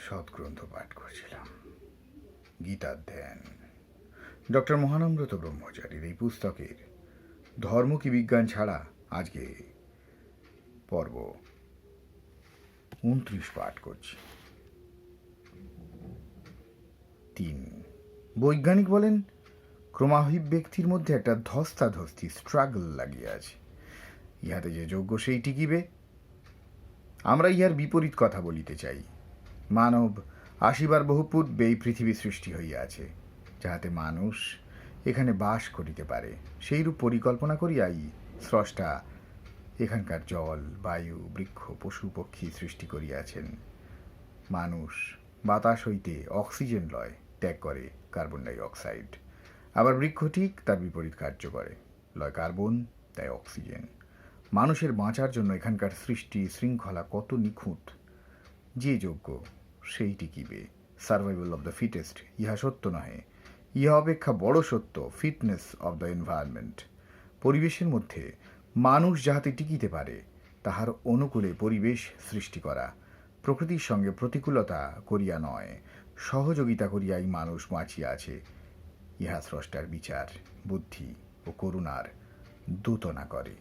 সৎগ্রন্থ পাঠ করছিলাম, গীতার ধ্যান। ডক্টর মহানম্রত ব্রহ্মচারীর এই পুস্তকের ধর্ম কি বিজ্ঞান ছাড়া আজকে পর্ব 29 পাঠ করছি। 3, বৈজ্ঞানিক বলেন ক্রমাভিব্যক্তির মধ্যে একটা ধস্তাধস্তি স্ট্রাগল লাগিয়ে আছে। ইহাতে যে যোগ্য সেই টিকিবে। আমরা ইহার বিপরীত কথা বলিতে চাই। মানব আসিবার বহু পূর্বে এই পৃথিবী সৃষ্টি হইয়াছে, যাহাতে মানুষ এখানে বাস করিতে পারে সেইরূপ পরিকল্পনা করিয়াই স্রষ্টা এখানকার জল, বায়ু, বৃক্ষ, পশু পক্ষী সৃষ্টি করিয়াছেন। মানুষ বাতাস হইতে অক্সিজেন লয়, ত্যাগ করে কার্বন ডাই অক্সাইড। আবার বৃক্ষ ঠিক তার বিপরীত কার্য করে, লয় কার্বন, দেয় অক্সিজেন। মানুষের বাঁচার জন্য এখানকার সৃষ্টি শৃঙ্খলা কত নিখুঁত। যে যোগ্য সেই টিকিবে। সার্ভাইভাল অব দ্য ফিটেস্ট ইহা সত্য নহে, ইহা অপেক্ষা বড় সত্য ফিটনেস অব দ্য এনভায়রনমেন্ট। পরিবেশের মধ্যে মানুষ যাহাতে টিকিতে পারে তাহার অনুকূলে পরিবেশ সৃষ্টি করা, প্রকৃতির সঙ্গে প্রতিকূলতা করিয়া নয়, সহযোগিতা করিয়াই মানুষ বাঁচিয়া আছে। ইহা স্রষ্টার বিচার, বুদ্ধি ও করুণার দূতনা করে।